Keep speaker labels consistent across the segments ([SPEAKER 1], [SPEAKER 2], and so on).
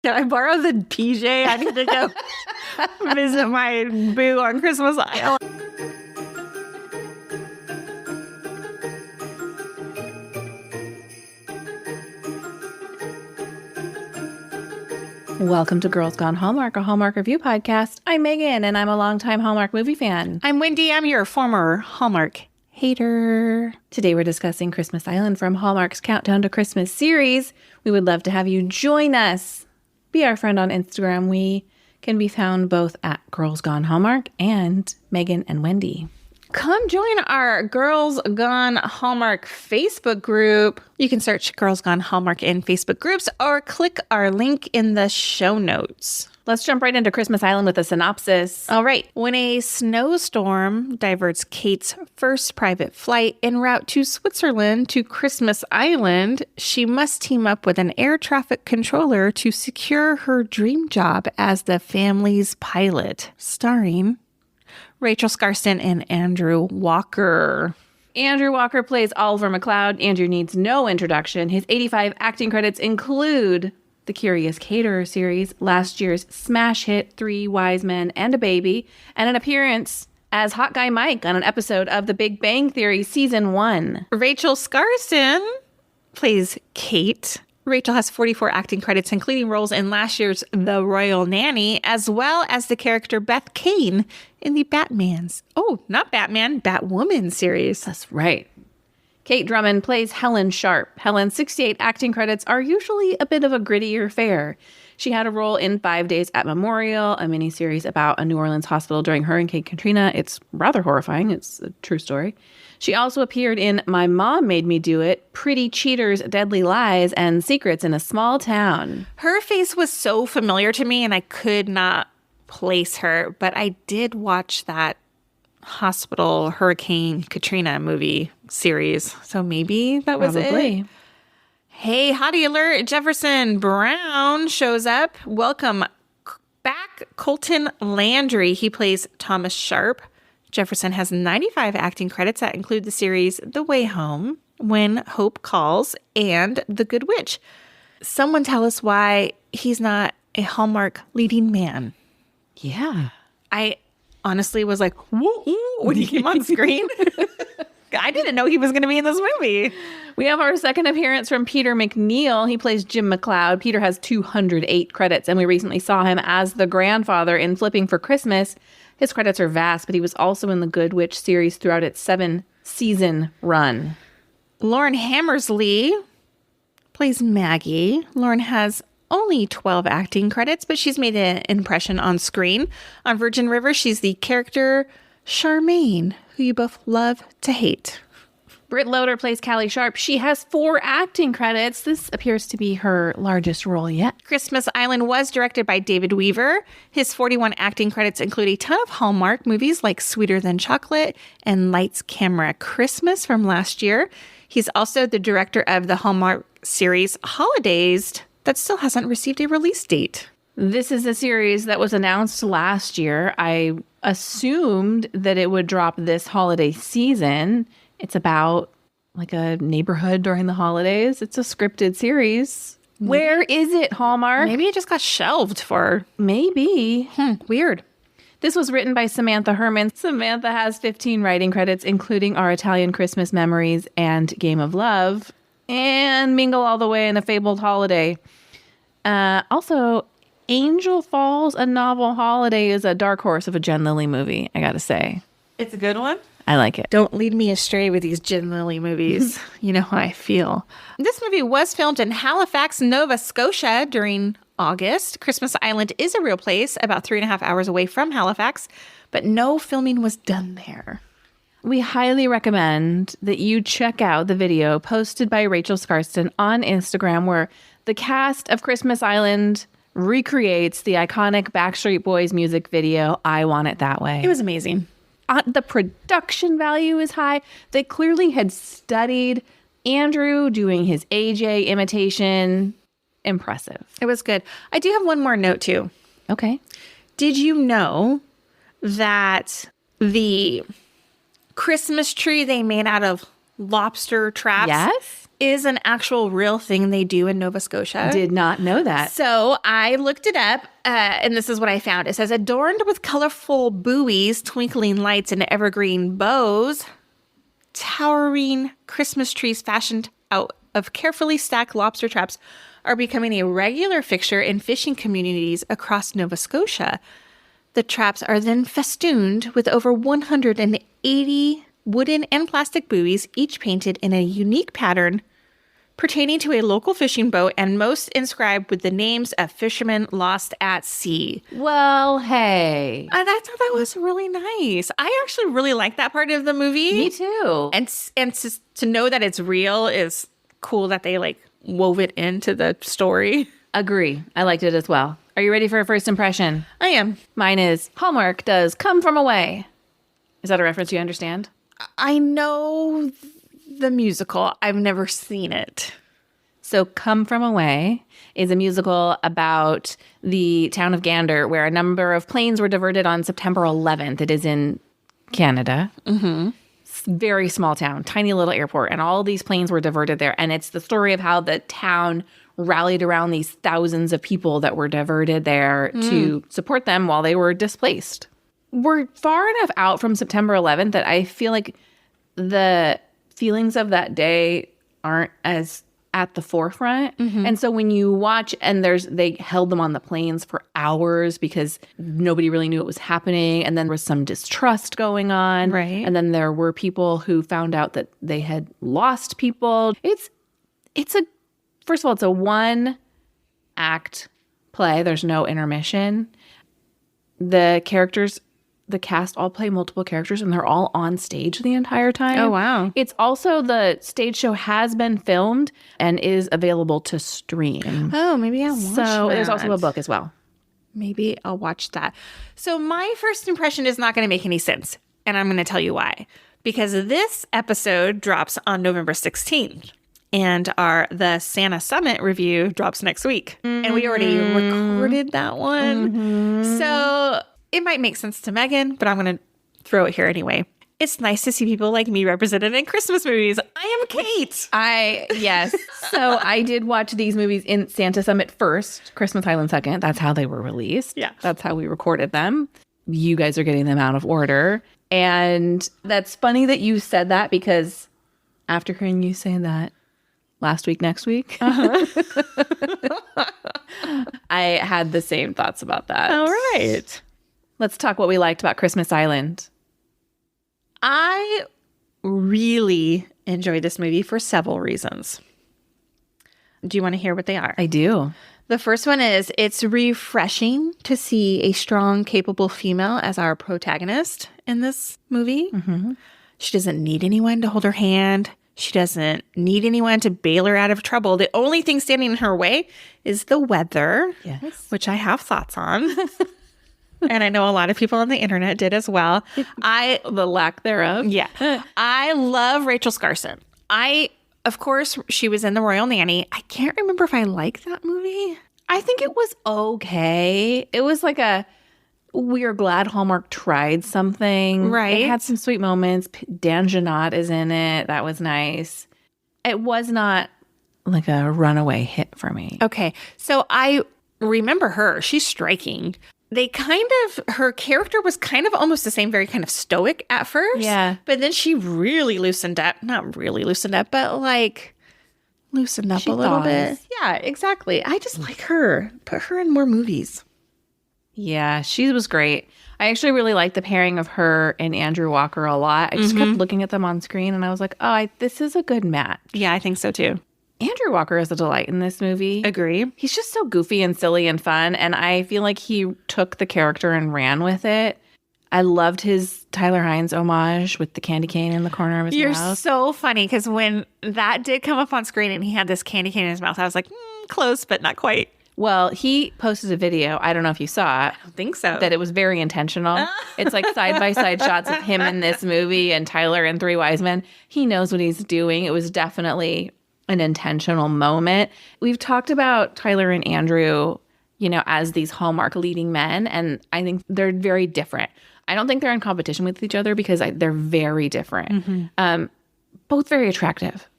[SPEAKER 1] Can I borrow the PJ? I need to go visit my boo on Christmas Island. Welcome to Girls Gone Hallmark, a Hallmark review podcast. I'm Megan, and I'm a longtime Hallmark movie fan.
[SPEAKER 2] I'm Wendy. I'm your former Hallmark hater.
[SPEAKER 1] Today we're discussing Christmas Island from Hallmark's Countdown to Christmas series. We would love to have you join us. Be our friend on Instagram. We can be found both at Girls Gone Hallmark and Megan and Wendy.
[SPEAKER 2] Come join our Girls Gone Hallmark Facebook group. You can search Girls Gone Hallmark in Facebook groups or click our link in the show notes.
[SPEAKER 1] Let's jump right into Christmas Island with a synopsis.
[SPEAKER 2] All right. When a snowstorm diverts Kate's first private flight en route to Switzerland to Christmas Island, she must team up with an air traffic controller to secure her dream job as the family's pilot. Starring Rachel Skarsten and Andrew Walker.
[SPEAKER 1] Andrew Walker plays Oliver MacLeod. Andrew needs no introduction. His 85 acting credits include the Curious Caterer series, last year's smash hit 3 Wise Men and a Baby, and an appearance as Hot Guy Mike on an episode of The Big Bang Theory Season 1.
[SPEAKER 2] Rachel Skarsten plays Kate. Rachel has 44 acting credits, including roles in last year's The Royal Nanny, as well as the character Beth Kane in the Batwoman series.
[SPEAKER 1] That's right. Kate Drummond plays Helen Sharp. Helen's 68 acting credits are usually a bit of a grittier fare. She had a role in 5 Days at Memorial, a miniseries about a New Orleans hospital during Hurricane Katrina. It's rather horrifying. It's a true story. She also appeared in My Mom Made Me Do It, Pretty Cheaters, Deadly Lies, and Secrets in a Small Town.
[SPEAKER 2] Her face was so familiar to me, and I could not place her, but I did watch that hospital Hurricane Katrina movie series, so maybe that was it. Hey, hottie alert, Jefferson Brown shows up. Welcome back, Colton Landry. He plays Thomas Sharp. Jefferson has 95 acting credits that include the series The Way Home, When Hope Calls, and The Good Witch. Someone tell us why he's not a Hallmark leading man.
[SPEAKER 1] Yeah.
[SPEAKER 2] I honestly was like, whoa, when he came on screen. I didn't know he was going to be in this movie.
[SPEAKER 1] We have our second appearance from Peter McNeil. He plays Jim MacLeod. Peter has 208 credits, and we recently saw him as the grandfather in Flipping for Christmas. His credits are vast, but he was also in the Good Witch series throughout its 7-season run.
[SPEAKER 2] Lauren Hammersley plays Maggie. Lauren has only 12 acting credits, but she's made an impression on screen. On Virgin River, she's the character Charmaine, who you both love to hate.
[SPEAKER 1] Britt Loader plays Callie Sharp. She has 4 acting credits. This appears to be her largest role yet.
[SPEAKER 2] Christmas Island was directed by David Weaver. His 41 acting credits include a ton of Hallmark movies like Sweeter Than Chocolate and Lights, Camera, Christmas from last year. He's also the director of the Hallmark series Holidays that still hasn't received a release date.
[SPEAKER 1] This is a series that was announced last year. I assumed that it would drop this holiday season. It's about like a neighborhood during the holidays. It's a scripted series. Where is it, Hallmark?
[SPEAKER 2] Maybe it just got shelved for...
[SPEAKER 1] Maybe.
[SPEAKER 2] Weird.
[SPEAKER 1] This was written by Samantha Herman. Samantha has 15 writing credits, including Our Italian Christmas Memories and Game of Love, and Mingle All the Way and A Fabled Holiday. Also, Angel Falls, A Novel Holiday is a dark horse of a Jen Lilly movie, I gotta say.
[SPEAKER 2] It's a good one.
[SPEAKER 1] I like it.
[SPEAKER 2] Don't lead me astray with these Jen Lilly movies. You know how I feel. This movie was filmed in Halifax, Nova Scotia during August. Christmas Island is a real place, about 3.5 hours away from Halifax, but no filming was done there.
[SPEAKER 1] We highly recommend that you check out the video posted by Rachel Skarsten on Instagram, where the cast of Christmas Island recreates the iconic Backstreet Boys music video, I Want It That Way.
[SPEAKER 2] It was amazing.
[SPEAKER 1] The production value is high. They clearly had studied Andrew doing his AJ imitation. Impressive.
[SPEAKER 2] It was good. I do have one more note too.
[SPEAKER 1] Okay.
[SPEAKER 2] Did you know that the Christmas tree they made out of lobster traps is an actual real thing they do in Nova Scotia.
[SPEAKER 1] Did not know that.
[SPEAKER 2] So I looked it up, and this is what I found. It says, adorned with colorful buoys, twinkling lights, and evergreen bows, towering Christmas trees fashioned out of carefully stacked lobster traps are becoming a regular fixture in fishing communities across Nova Scotia. The traps are then festooned with over 180 wooden and plastic buoys, each painted in a unique pattern pertaining to a local fishing boat and most inscribed with the names of fishermen lost at sea.
[SPEAKER 1] Well, hey.
[SPEAKER 2] I thought that was really nice. I actually really like that part of the movie.
[SPEAKER 1] Me too.
[SPEAKER 2] And to know that it's real is cool that they like wove it into the story.
[SPEAKER 1] Agree. I liked it as well. Are you ready for a first impression?
[SPEAKER 2] I am.
[SPEAKER 1] Mine is Hallmark does Come From Away. Is that a reference you understand?
[SPEAKER 2] I know the musical. I've never seen it.
[SPEAKER 1] So Come From Away is a musical about the town of Gander where a number of planes were diverted on September 11th. It is in Canada. Mm-hmm. Very small town, tiny little airport, and all these planes were diverted there. And it's the story of how the town rallied around these thousands of people that were diverted there to support them while they were displaced. We're far enough out from September 11th that I feel like the feelings of that day aren't as at the forefront. Mm-hmm. And so when you watch and they held them on the planes for hours because nobody really knew what was happening. And then there was some distrust going on.
[SPEAKER 2] Right.
[SPEAKER 1] And then there were people who found out that they had lost people. First of all, it's a one act play. There's no intermission. The cast all play multiple characters and they're all on stage the entire time.
[SPEAKER 2] Oh, wow.
[SPEAKER 1] It's also the stage show has been filmed and is available to stream.
[SPEAKER 2] Oh, maybe I'll watch that.
[SPEAKER 1] So there's also a book as well.
[SPEAKER 2] Maybe I'll watch that. So my first impression is not going to make any sense. And I'm going to tell you why. Because this episode drops on November 16th. And the Santa Summit review drops next week. Mm-hmm. And we already recorded that one. Mm-hmm. So it might make sense to Megan, but I'm going to throw it here anyway. It's nice to see people like me represented in Christmas movies. I am Kate.
[SPEAKER 1] Yes. So I did watch these movies in Santa Summit first, Christmas Island second. That's how they were released.
[SPEAKER 2] Yeah.
[SPEAKER 1] That's how we recorded them. You guys are getting them out of order. And that's funny that you said that because after hearing you say that, next week, I had the same thoughts about that.
[SPEAKER 2] All right.
[SPEAKER 1] Let's talk what we liked about Christmas Island.
[SPEAKER 2] I really enjoyed this movie for several reasons. Do you want to hear what they are?
[SPEAKER 1] I do.
[SPEAKER 2] The first one is it's refreshing to see a strong, capable female as our protagonist in this movie. Mm-hmm. She doesn't need anyone to hold her hand. She doesn't need anyone to bail her out of trouble. The only thing standing in her way is the weather,
[SPEAKER 1] yes,
[SPEAKER 2] which I have thoughts on. And I know a lot of people on the internet did as well.
[SPEAKER 1] The lack thereof.
[SPEAKER 2] Yeah. I love Rachel Skarsten. Of course, she was in The Royal Nanny. I can't remember if I liked that movie.
[SPEAKER 1] I think it was okay. It was like we are glad Hallmark tried something.
[SPEAKER 2] Right.
[SPEAKER 1] It had some sweet moments. Dan Jeannotte is in it. That was nice. It was not like a runaway hit for me.
[SPEAKER 2] Okay. So I remember her. She's striking. Her character was kind of almost the same, very kind of stoic at first.
[SPEAKER 1] Yeah.
[SPEAKER 2] But then she really loosened up. Not really loosened up, but like loosened up a little bit. Yeah, exactly. I just like her. Put her in more movies.
[SPEAKER 1] Yeah, she was great. I actually really liked the pairing of her and Andrew Walker a lot. I just kept looking at them on screen and I was like, this is a good match.
[SPEAKER 2] Yeah, I think so too.
[SPEAKER 1] Andrew Walker is a delight in this movie.
[SPEAKER 2] Agree.
[SPEAKER 1] He's just so goofy and silly and fun. And I feel like he took the character and ran with it. I loved his Tyler Hines homage with the candy cane in the corner of his mouth.
[SPEAKER 2] You're so funny because when that did come up on screen and he had this candy cane in his mouth, I was like, close, but not quite.
[SPEAKER 1] Well, he posted a video. I don't know if you saw it.
[SPEAKER 2] I don't think so.
[SPEAKER 1] That it was very intentional. It's like side-by-side shots of him in this movie and Tyler in Three Wise Men. He knows what he's doing. It was definitely an intentional moment. We've talked about Tyler and Andrew, as these Hallmark leading men, and I think they're very different. I don't think they're in competition with each other because they're very different. Mm-hmm. Both very attractive,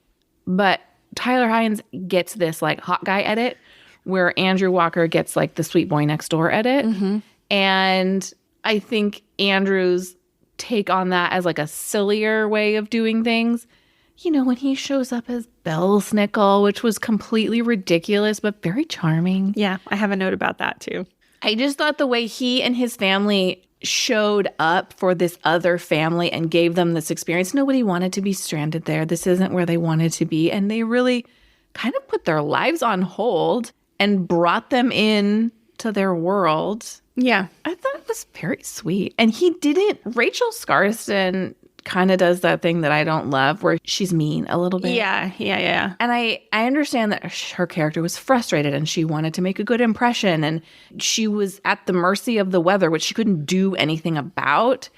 [SPEAKER 1] but Tyler Hynes gets this like hot guy edit where Andrew Walker gets like the sweet boy next door edit. And I think Andrew's take on that as like a sillier way of doing things. You know, when he shows up as Belsnickel, which was completely ridiculous, but very charming.
[SPEAKER 2] Yeah, I have a note about that too.
[SPEAKER 1] I just thought the way he and his family showed up for this other family and gave them this experience. Nobody wanted to be stranded there. This isn't where they wanted to be. And they really kind of put their lives on hold and brought them in to their world.
[SPEAKER 2] Yeah.
[SPEAKER 1] I thought it was very sweet. And he didn't, Rachel Skarsten kind of does that thing that I don't love where she's mean a little bit.
[SPEAKER 2] Yeah. And
[SPEAKER 1] I understand that her character was frustrated and she wanted to make a good impression and she was at the mercy of the weather, which she couldn't do anything about.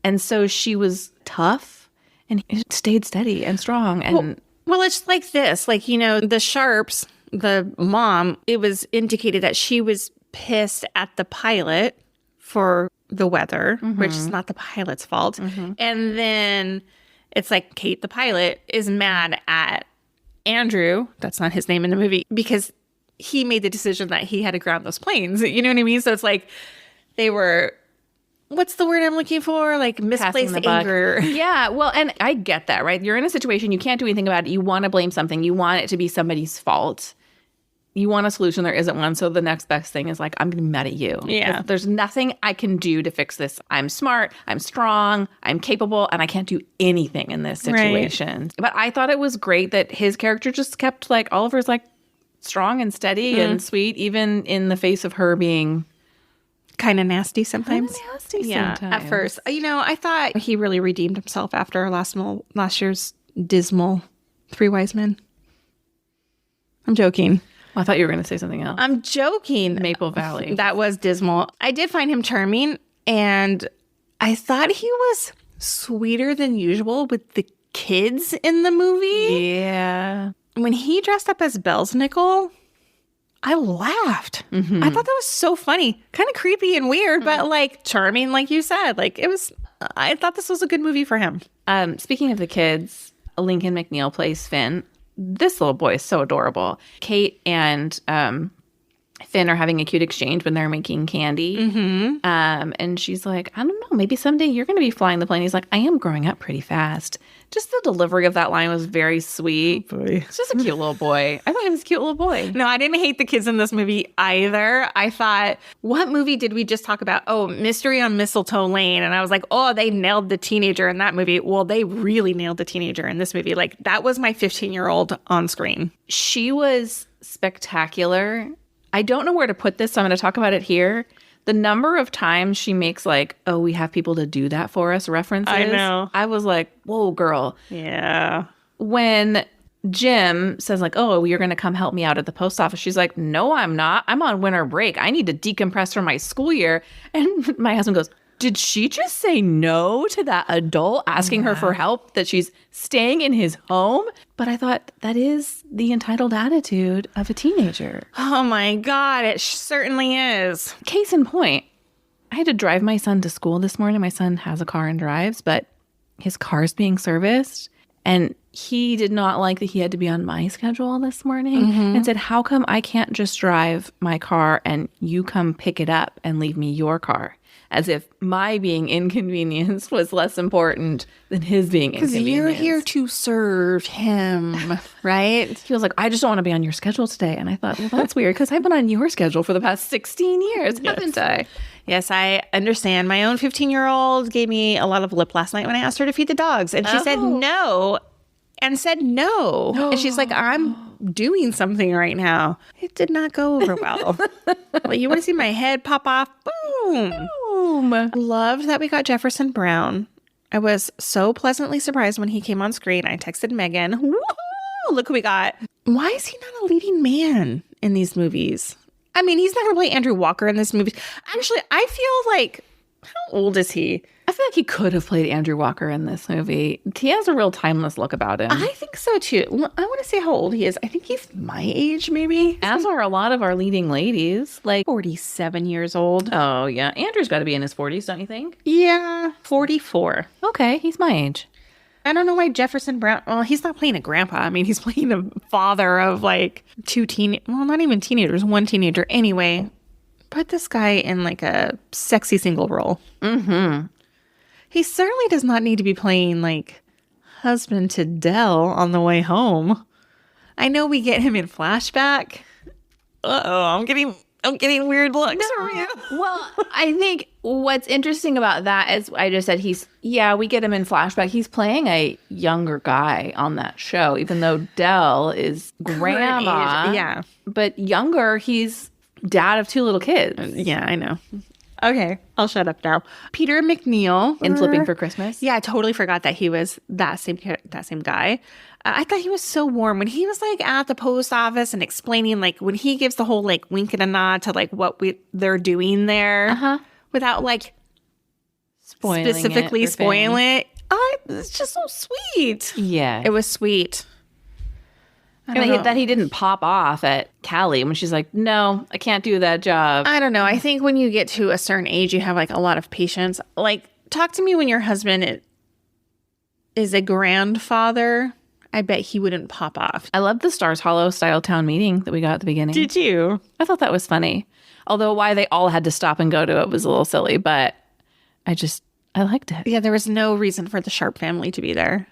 [SPEAKER 1] And so she was tough and stayed steady and strong. And
[SPEAKER 2] well, it's like this, like, you know, the Sharps, the mom, it was indicated that she was pissed at the pilot for the weather, which is not the pilot's fault. And then it's like Kate, the pilot, is mad at Andrew, that's not his name in the movie, because he made the decision that he had to ground those planes. You know what I mean? So it's like they were, what's the word I'm looking for? Like misplaced anger.
[SPEAKER 1] Yeah, well, and I get that, right? You're in a situation, you can't do anything about it. You want to blame something. You want it to be somebody's fault. You want a solution, there isn't one. So the next best thing is like, I'm going to be mad at you.
[SPEAKER 2] Yeah.
[SPEAKER 1] There's nothing I can do to fix this. I'm smart, I'm strong, I'm capable, and I can't do anything in this situation. Right. But I thought it was great that his character just kept like, Oliver's like strong and steady and sweet, even in the face of her being
[SPEAKER 2] kind of nasty sometimes.
[SPEAKER 1] Yeah,
[SPEAKER 2] at first. You know, I thought he really redeemed himself after last year's dismal Three Wise Men. I'm joking.
[SPEAKER 1] Well, I thought you were going to say something else.
[SPEAKER 2] I'm joking.
[SPEAKER 1] Maple Valley.
[SPEAKER 2] That was dismal. I did find him charming, and I thought he was sweeter than usual with the kids in the movie.
[SPEAKER 1] Yeah.
[SPEAKER 2] When he dressed up as Belsnickel, I laughed. I thought that was so funny. Kind of creepy and weird, but like charming, like you said. Like it was, I thought this was a good movie for him.
[SPEAKER 1] Speaking of the kids, Lincoln McNeil plays Finn. This little boy is so adorable. Kate and Finn are having a cute exchange when they're making candy. And she's like, I don't know, maybe someday you're going to be flying the plane. He's like, I am growing up pretty fast. Just the delivery of that line was very sweet. Oh, it's just a cute little boy. I thought he was a cute little boy.
[SPEAKER 2] No, I didn't hate the kids in this movie either. I thought, what movie did we just talk about? Oh, Mystery on Mistletoe Lane. And I was like, oh, they nailed the teenager in that movie. Well, they really nailed the teenager in this movie. Like, that was my 15-year-old on screen.
[SPEAKER 1] She was spectacular. I don't know where to put this, so I'm going to talk about it here. The number of times she makes like, oh, we have people to do that for us references.
[SPEAKER 2] I know.
[SPEAKER 1] I was like, whoa, girl.
[SPEAKER 2] Yeah.
[SPEAKER 1] When Jim says like, oh, you're going to come help me out at the post office. She's like, no, I'm not. I'm on winter break. I need to decompress from my school year. And my husband goes, did she just say no to that adult asking her for help that she's staying in his home? But I thought that is the entitled attitude of a teenager.
[SPEAKER 2] Oh my God, it certainly is.
[SPEAKER 1] Case in point, I had to drive my son to school this morning. My son has a car and drives, but his car's being serviced. And he did not like that he had to be on my schedule this morning and said, how come I can't just drive my car and you come pick it up and leave me your car? As if my being inconvenienced was less important than his being inconvenienced.
[SPEAKER 2] Because you're here to serve him, right?
[SPEAKER 1] He was like, I just don't want to be on your schedule today. And I thought, well, that's weird because I've been on your schedule for the past 16 years, haven't I?
[SPEAKER 2] Yes, I understand. My own 15-year-old gave me a lot of lip last night when I asked her to feed the dogs. And she said no. And said no. And she's like, I'm doing something right now. It did not go over well. Well, you want to see my head pop off? Boom. Boom. Loved that we got Jefferson Brown. I was so pleasantly surprised when he came on screen. I texted Megan, whoa, look who we got. Why is he not a leading man in these movies? I mean, he's not going to play Andrew Walker in this movie. Actually, I feel like, how old is he?
[SPEAKER 1] I feel like he could have played Andrew Walker in this movie. He has a real timeless look about him.
[SPEAKER 2] I think so, too. I want to see how old he is. I think he's my age, maybe.
[SPEAKER 1] As are a lot of our leading ladies. Like
[SPEAKER 2] 47 years old.
[SPEAKER 1] Oh, yeah. Andrew's got to be in his 40s, don't you think?
[SPEAKER 2] Yeah, 44.
[SPEAKER 1] Okay, he's my age.
[SPEAKER 2] I don't know why Jefferson Brown, well, he's not playing a grandpa. I mean, he's playing a father of like not even teenagers, one teenager. Anyway, put this guy in like a sexy single role. Mm-hmm. He certainly does not need to be playing like husband to Dell on the way home. I know we get him in flashback. I'm getting weird looks from you.
[SPEAKER 1] Well, I think what's interesting about that is I just said we get him in flashback. He's playing a younger guy on that show, even though Dell is grandma.
[SPEAKER 2] Yeah.
[SPEAKER 1] But younger, he's dad of 2 little kids.
[SPEAKER 2] Yeah, I know. Okay, I'll shut up now. Peter McNeil.
[SPEAKER 1] In Flipping for Christmas.
[SPEAKER 2] Yeah, I totally forgot that he was that same guy. I thought he was so warm when he was like at the post office and explaining like when he gives the whole like wink and a nod to like what they're doing there without like specifically spoiling it. It's just so sweet.
[SPEAKER 1] Yeah.
[SPEAKER 2] It was sweet.
[SPEAKER 1] That he didn't pop off at Callie when she's like, no, I can't do that job.
[SPEAKER 2] I don't know. I think when you get to a certain age, you have like a lot of patience. Like, talk to me when your husband is a grandfather. I bet he wouldn't pop off.
[SPEAKER 1] I love the Stars Hollow style town meeting that we got at the beginning.
[SPEAKER 2] Did you?
[SPEAKER 1] I thought that was funny. Although why they all had to stop and go to it was a little silly, but I liked it.
[SPEAKER 2] Yeah, there was no reason for the Sharp family to be there.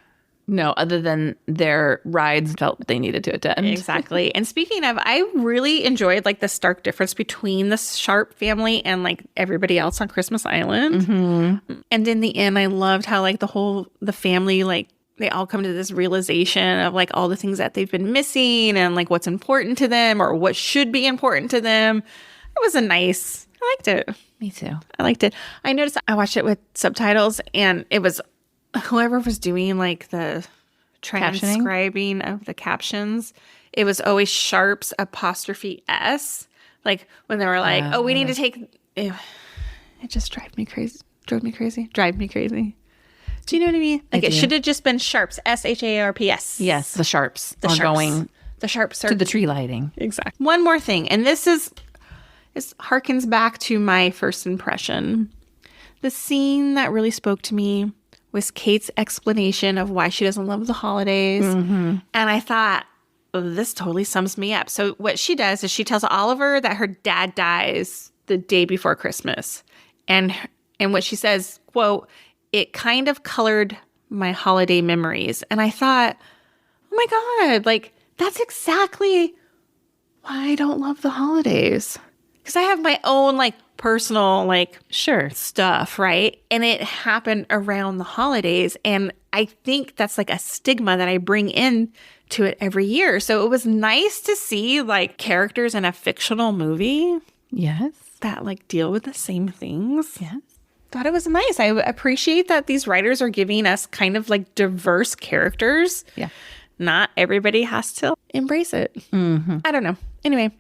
[SPEAKER 1] No, other than their rides felt they needed to attend.
[SPEAKER 2] Exactly. And speaking of, I really enjoyed like the stark difference between the Sharp family and like everybody else on Christmas Island. Mm-hmm. And in the end, I loved how like the family, like they all come to this realization of like all the things that they've been missing and like what's important to them or what should be important to them. It was I liked it.
[SPEAKER 1] Me too.
[SPEAKER 2] I liked it. I noticed I watched it with subtitles and it was whoever was doing like the transcribing of the captions, it was always Sharp's apostrophe S. Like when they were like, we need to take, it just drive me crazy. Do you know what I mean? Like it should have just been Sharp's, SHARPS.
[SPEAKER 1] Yes, the Sharps are going
[SPEAKER 2] the Sharps
[SPEAKER 1] to the tree lighting.
[SPEAKER 2] Exactly. One more thing, and this harkens back to my first impression. The scene that really spoke to me was Kate's explanation of why she doesn't love the holidays. Mm-hmm. And I thought, this totally sums me up. So what she does is she tells Oliver that her dad dies the day before Christmas. And what she says, quote, it kind of colored my holiday memories. And I thought, oh my God, like that's exactly why I don't love the holidays. Because I have my own like personal like stuff, right? And it happened around the holidays. And I think that's like a stigma that I bring in to it every year. So it was nice to see like characters in a fictional movie.
[SPEAKER 1] Yes.
[SPEAKER 2] That like deal with the same things.
[SPEAKER 1] Yes.
[SPEAKER 2] Thought it was nice. I appreciate that these writers are giving us kind of like diverse characters.
[SPEAKER 1] Yeah.
[SPEAKER 2] Not everybody has to embrace it. Mm-hmm. I don't know. Anyway.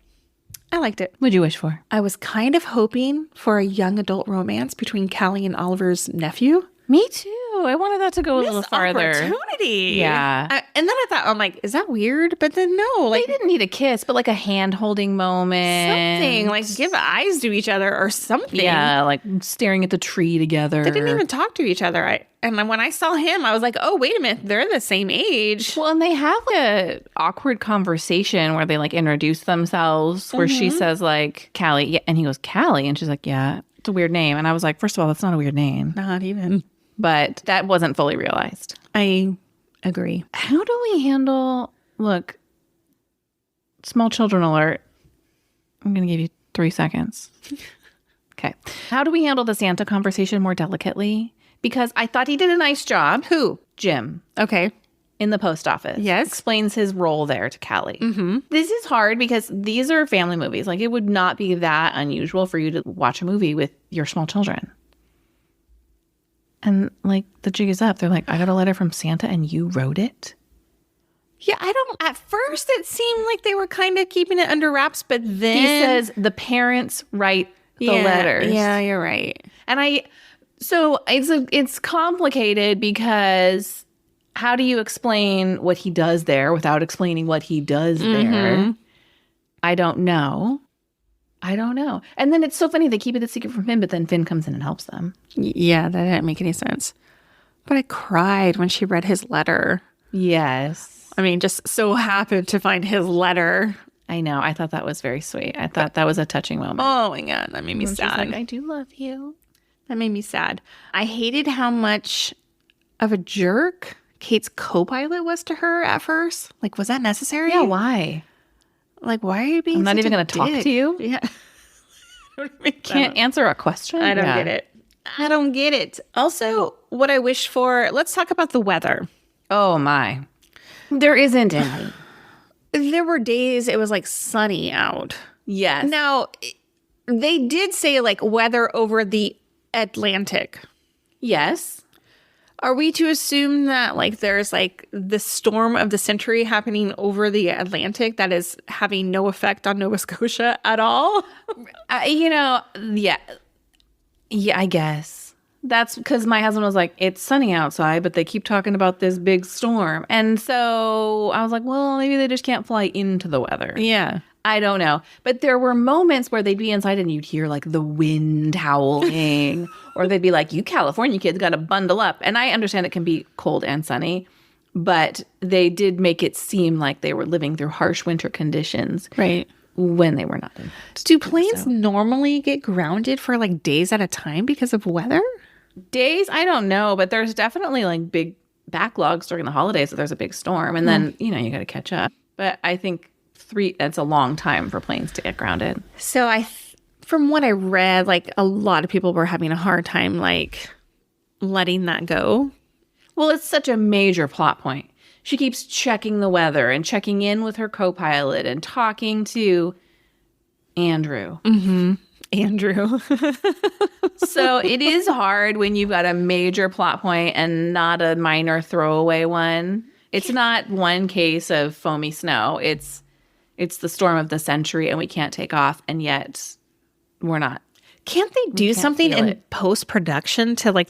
[SPEAKER 2] I liked it.
[SPEAKER 1] What'd you wish for?
[SPEAKER 2] I was kind of hoping for a young adult romance between Callie and Oliver's nephew.
[SPEAKER 1] Me too. I wanted that to go a little farther.
[SPEAKER 2] Opportunity.
[SPEAKER 1] Yeah.
[SPEAKER 2] And then I thought, I'm like, is that weird? But then no. Like,
[SPEAKER 1] they didn't need a kiss, but like a hand-holding moment.
[SPEAKER 2] Something. Like give eyes to each other or something.
[SPEAKER 1] Yeah, like staring at the tree together.
[SPEAKER 2] They didn't even talk to each other. And when I saw him, I was like, oh, wait a minute. They're the same age.
[SPEAKER 1] Well, and they have like a awkward conversation where they like introduce themselves, where she says like, Callie. Yeah, and he goes, Callie. And she's like, yeah, it's a weird name. And I was like, first of all, that's not a weird name.
[SPEAKER 2] Not even.
[SPEAKER 1] But that wasn't fully realized.
[SPEAKER 2] I agree.
[SPEAKER 1] How do we handle, look, small children alert. I'm going to give you 3 seconds. Okay. How do we handle the Santa conversation more delicately? Because I thought he did a nice job.
[SPEAKER 2] Who?
[SPEAKER 1] Jim.
[SPEAKER 2] Okay.
[SPEAKER 1] In the post office.
[SPEAKER 2] Yes.
[SPEAKER 1] Explains his role there to Callie. Mm-hmm. This is hard because these are family movies. Like it would not be that unusual for you to watch a movie with your small children. And like the jig is up. They're like, I got a letter from Santa and you wrote it?
[SPEAKER 2] Yeah, at first it seemed like they were kind of keeping it under wraps, but then
[SPEAKER 1] he says the parents write the letters.
[SPEAKER 2] Yeah, you're right.
[SPEAKER 1] And so it's complicated because how do you explain what he does there without explaining what he does there? I don't know. And then it's so funny. They keep it a secret from Finn, but then Finn comes in and helps them.
[SPEAKER 2] Yeah, that didn't make any sense. But I cried when she read his letter.
[SPEAKER 1] Yes.
[SPEAKER 2] I mean, just so happened to find his letter.
[SPEAKER 1] I know. I thought that was very sweet. I thought that was a touching moment.
[SPEAKER 2] Oh my God, that made me sad.
[SPEAKER 1] She's like, I do love you.
[SPEAKER 2] That made me sad. I hated how much of a jerk Kate's co-pilot was to her at first. Like, was that necessary?
[SPEAKER 1] Yeah, why?
[SPEAKER 2] Like, why are you being
[SPEAKER 1] I'm not
[SPEAKER 2] such
[SPEAKER 1] even
[SPEAKER 2] a
[SPEAKER 1] going to talk
[SPEAKER 2] dick?
[SPEAKER 1] to you?
[SPEAKER 2] Yeah.
[SPEAKER 1] Can't answer a question?
[SPEAKER 2] I don't get it. I don't get it. Also, what I wish for, let's talk about the weather.
[SPEAKER 1] Oh, my. There isn't any.
[SPEAKER 2] There were days it was like sunny out.
[SPEAKER 1] Yes.
[SPEAKER 2] Now, they did say like weather over the Atlantic.
[SPEAKER 1] Yes.
[SPEAKER 2] Are we to assume that like there's like the storm of the century happening over the Atlantic that is having no effect on Nova Scotia at all?
[SPEAKER 1] Yeah. Yeah, I guess. That's because my husband was like, it's sunny outside, but they keep talking about this big storm. And so I was like, well, maybe they just can't fly into the weather.
[SPEAKER 2] Yeah.
[SPEAKER 1] I don't know. But there were moments where they'd be inside and you'd hear like the wind howling, or they'd be like, you California kids got to bundle up. And I understand it can be cold and sunny, but they did make it seem like they were living through harsh winter conditions.
[SPEAKER 2] Right.
[SPEAKER 1] When they were not.
[SPEAKER 2] Do planes normally get grounded for like days at a time because of weather?
[SPEAKER 1] Days? I don't know, but there's definitely like big backlogs during the holidays if there's a big storm. And then, you got to catch up. But I think that's a long time for planes to get grounded.
[SPEAKER 2] So from what I read, like a lot of people were having a hard time like letting that go.
[SPEAKER 1] Well, it's such a major plot point. She keeps checking the weather and checking in with her co-pilot and talking to Andrew.
[SPEAKER 2] Mm-hmm. Andrew.
[SPEAKER 1] So it is hard when you've got a major plot point and not a minor throwaway one. It's not one case of foamy snow. It's the storm of the century and we can't take off, and yet we're not.
[SPEAKER 2] Can't they do something in post-production to like...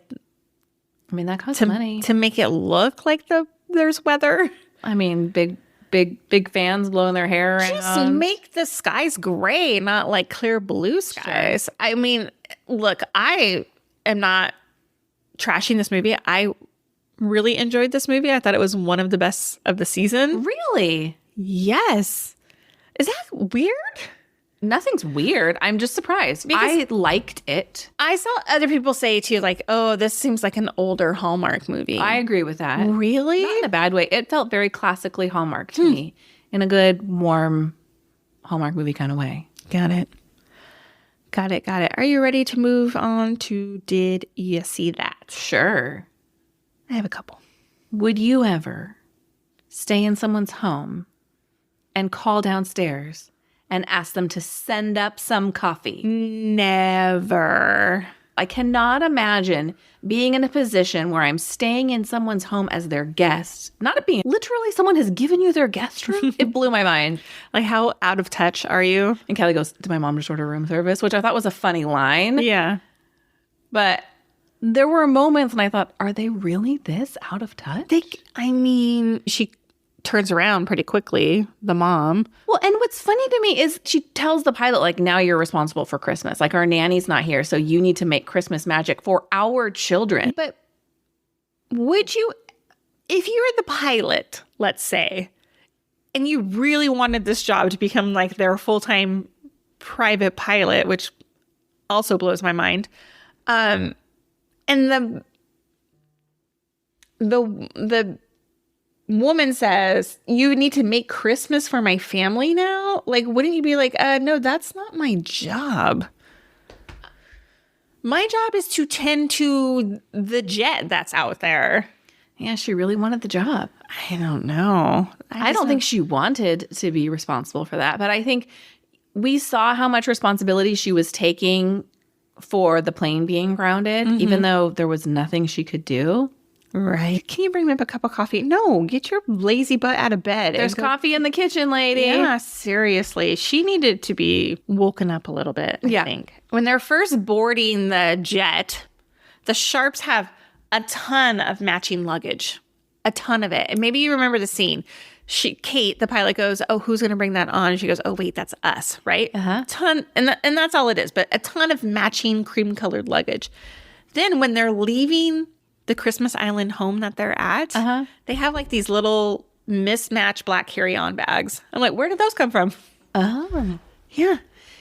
[SPEAKER 1] I mean, that costs money.
[SPEAKER 2] To make it look like there's weather?
[SPEAKER 1] I mean, big fans blowing their hair around.
[SPEAKER 2] Just make the skies gray, not like clear blue skies. Sure. I mean, look, I am not trashing this movie. I really enjoyed this movie. I thought it was one of the best of the season.
[SPEAKER 1] Really?
[SPEAKER 2] Yes. Is that weird?
[SPEAKER 1] Nothing's weird. I'm just surprised. Because I liked it.
[SPEAKER 2] I saw other people say too, like, oh, this seems like an older Hallmark movie.
[SPEAKER 1] I agree with that.
[SPEAKER 2] Really?
[SPEAKER 1] Not in a bad way. It felt very classically Hallmark to me, in a good, warm Hallmark movie kind of way.
[SPEAKER 2] Got it. Are you ready to move on to Did You See That?
[SPEAKER 1] Sure.
[SPEAKER 2] I have a couple.
[SPEAKER 1] Would you ever stay in someone's home and call downstairs and ask them to send up some coffee?
[SPEAKER 2] Never.
[SPEAKER 1] I cannot imagine being in a position where I'm staying in someone's home as their guest. Not it being literally someone has given you their guest room. It blew my mind.
[SPEAKER 2] Like, how out of touch are you?
[SPEAKER 1] And Kelly goes, did my mom just order room service? Which I thought was a funny line.
[SPEAKER 2] Yeah.
[SPEAKER 1] But there were moments when I thought, are they really this out of touch?
[SPEAKER 2] She turns around pretty quickly, the mom.
[SPEAKER 1] Well, and what's funny to me is she tells the pilot, like, now you're responsible for Christmas. Like, our nanny's not here, so you need to make Christmas magic for our children.
[SPEAKER 2] But would you, if you were the pilot, let's say, and you really wanted this job to become like their full-time private pilot, which also blows my mind, and the woman says, you need to make Christmas for my family now? Like, wouldn't you be like, no, that's not my job. My job is to tend to the jet that's out there.
[SPEAKER 1] Yeah, she really wanted the job.
[SPEAKER 2] I don't know.
[SPEAKER 1] I don't think she wanted to be responsible for that. But I think we saw how much responsibility she was taking for the plane being grounded, even though there was nothing she could do.
[SPEAKER 2] Right. Can you bring me up a cup of coffee? No, get your lazy butt out of bed.
[SPEAKER 1] There's coffee in the kitchen, lady.
[SPEAKER 2] Yeah, seriously. She needed to be woken up a little bit, I think. When they're first boarding the jet, the Sharps have a ton of matching luggage. A ton of it. And maybe you remember the scene. Kate, the pilot, goes, oh, who's going to bring that on? And she goes, oh, wait, that's us, right? Ton, and that's all it is. But a ton of matching cream-colored luggage. Then when they're leaving the Christmas Island home that they're at, they have like these little mismatched black carry-on bags. I'm like, where did those come from?
[SPEAKER 1] Oh.
[SPEAKER 2] Yeah.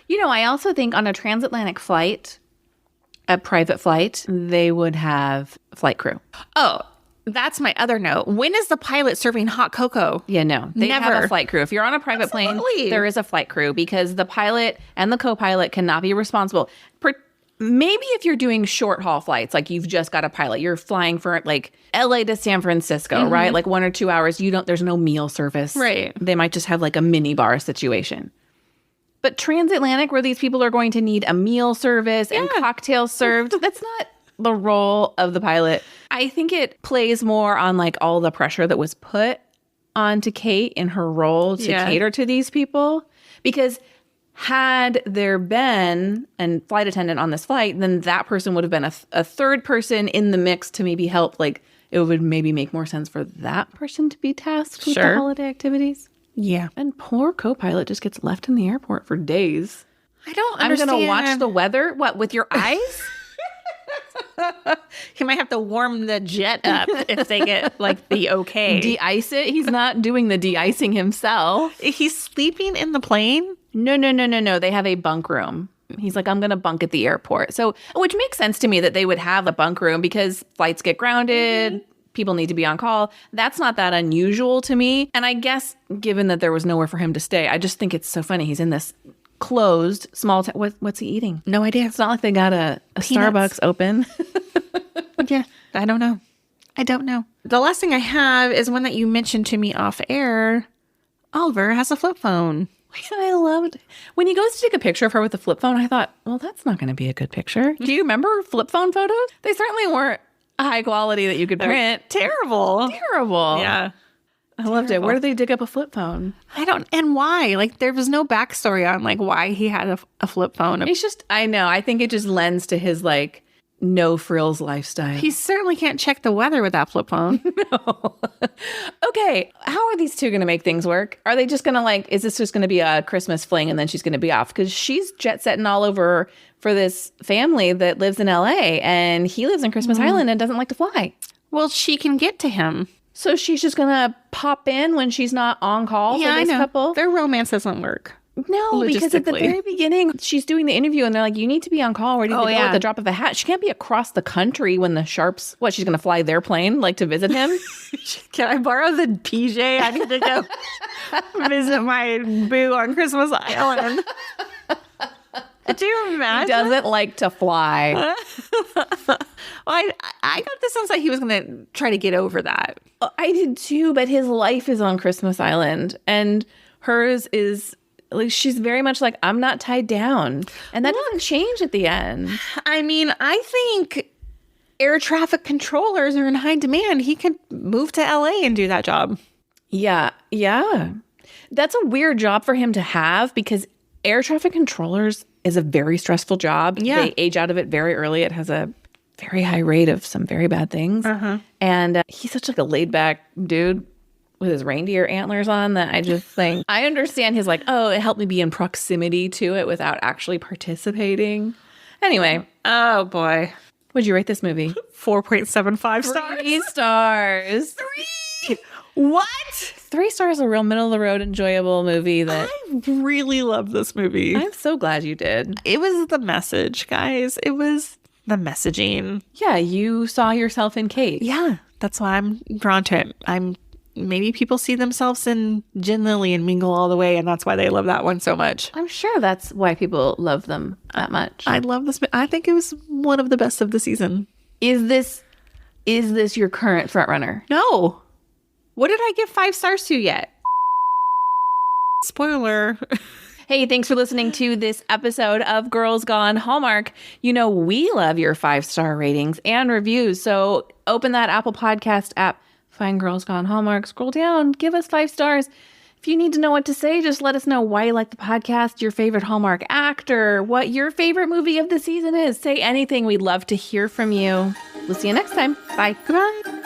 [SPEAKER 1] You know, I also think on a transatlantic flight, a private flight, they would have flight crew.
[SPEAKER 2] Oh, that's my other note. When is the pilot serving hot cocoa?
[SPEAKER 1] Yeah, no. They have
[SPEAKER 2] Never.
[SPEAKER 1] a flight crew. If you're on a private plane, there is a flight crew because the pilot and the co-pilot cannot be responsible. Maybe if you're doing short haul flights, like you've just got a pilot, you're flying for like LA to San Francisco, right? Like 1 or 2 hours, there's no meal service.
[SPEAKER 2] Right.
[SPEAKER 1] They might just have like a mini bar situation. But transatlantic, where these people are going to need a meal service and cocktails served, that's not the role of the pilot. I think it plays more on like all the pressure that was put onto Kate in her role to cater to these people. Because had there been a flight attendant on this flight, then that person would have been a third person in the mix to maybe help. Like it would maybe make more sense for that person to be tasked with the holiday activities.
[SPEAKER 2] Yeah.
[SPEAKER 1] And poor co-pilot just gets left in the airport for days.
[SPEAKER 2] I don't understand.
[SPEAKER 1] I'm going to watch the weather. What, with your eyes?
[SPEAKER 2] He might have to warm the jet up if they get like the okay.
[SPEAKER 1] De-ice it? He's not doing the de-icing himself.
[SPEAKER 2] He's sleeping in the plane?
[SPEAKER 1] No. They have a bunk room. He's like, I'm going to bunk at the airport. So, which makes sense to me that they would have a bunk room because flights get grounded. People need to be on call. That's not that unusual to me. And I guess given that there was nowhere for him to stay, I just think it's so funny. He's in this closed small town. What's he eating?
[SPEAKER 2] No idea.
[SPEAKER 1] It's not like they got a Starbucks open.
[SPEAKER 2] Yeah, I don't know. The last thing I have is one that you mentioned to me off air. Oliver has a flip phone.
[SPEAKER 1] I loved when he goes to take a picture of her with a flip phone. I thought, well, that's not going to be a good picture. Do you remember flip phone photos? They certainly weren't high quality that you could print.
[SPEAKER 2] Terrible.
[SPEAKER 1] Yeah. I loved it. Where did they dig up a flip phone?
[SPEAKER 2] And why? Like, there was no backstory on, like, why he had a flip phone.
[SPEAKER 1] It's just, I know. I think it just lends to his, like, no frills lifestyle.
[SPEAKER 2] He certainly can't check the weather with that flip phone.
[SPEAKER 1] No. Okay. How are these two going to make things work? Are they just going to, like, is this just going to be a Christmas fling and then she's going to be off? Because she's jet setting all over for this family that lives in LA and he lives in Christmas Island and doesn't like to fly.
[SPEAKER 2] Well, she can get to him.
[SPEAKER 1] So she's just going to pop in when she's not on call for this couple?
[SPEAKER 2] Their romance doesn't work.
[SPEAKER 1] No, because at the very beginning, she's doing the interview and they're like, you need to be on call. Where do you go at the drop of a hat? She can't be across the country when the Sharps, she's going to fly their plane, like to visit him?
[SPEAKER 2] Can I borrow the PJ? I need to go visit my boo on Christmas Island. Do you imagine?
[SPEAKER 1] He doesn't like to fly.
[SPEAKER 2] Well, I got the sense that he was going to try to get over that.
[SPEAKER 1] I did too, but his life is on Christmas Island and hers is... like she's very much like, I'm not tied down. And that doesn't change at the end.
[SPEAKER 2] I mean, I think air traffic controllers are in high demand. He could move to LA and do that job.
[SPEAKER 1] Yeah. That's a weird job for him to have because air traffic controllers is a very stressful job.
[SPEAKER 2] Yeah.
[SPEAKER 1] They age out of it very early. It has a very high rate of some very bad things. And he's such like a laid back dude with his reindeer antlers on that I just think, I understand his like, oh, it helped me be in proximity to it without actually participating. Anyway.
[SPEAKER 2] Oh, boy.
[SPEAKER 1] What'd you rate this movie?
[SPEAKER 2] 4.75 stars.
[SPEAKER 1] 3 stars.
[SPEAKER 2] 3? What?
[SPEAKER 1] 3 stars, a real middle of the road, enjoyable movie that
[SPEAKER 2] I really love this movie.
[SPEAKER 1] I'm so glad you did.
[SPEAKER 2] It was the message, guys. It was the messaging.
[SPEAKER 1] Yeah, you saw yourself in Kate.
[SPEAKER 2] Yeah, that's why I'm drawn to it. Maybe people see themselves in Jen Lily and Mingle All the Way, and that's why they love that one so much.
[SPEAKER 1] I'm sure that's why people love them that much.
[SPEAKER 2] I love this. I think it was one of the best of the season.
[SPEAKER 1] Is this your current frontrunner?
[SPEAKER 2] No. What did I give 5 stars to yet? Spoiler.
[SPEAKER 1] Hey, thanks for listening to this episode of Girls Gone Hallmark. You know, we love your 5-star ratings and reviews. So open that Apple Podcast app, find Girls Gone Hallmark, scroll down, give us 5 stars. If you need to know what to say, just let us know why you like the podcast, your favorite Hallmark actor, what your favorite movie of the season is. Say anything. We'd love to hear from you. We'll see you next time. Bye.
[SPEAKER 2] Goodbye.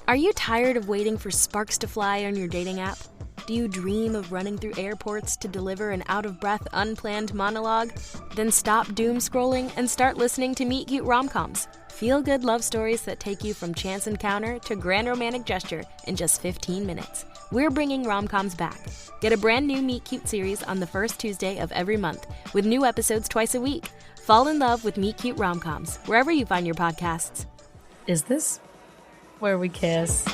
[SPEAKER 3] Are you tired of waiting for sparks to fly on your dating app? Do you dream of running through airports to deliver an out-of-breath, unplanned monologue? Then stop doom scrolling and start listening to Meet Cute Rom-Coms. Feel-good love stories that take you from chance encounter to grand romantic gesture in just 15 minutes. We're bringing rom-coms back. Get a brand new Meet Cute series on the first Tuesday of every month, with new episodes twice a week. Fall in love with Meet Cute Rom-Coms, wherever you find your podcasts.
[SPEAKER 4] Is this where we kiss?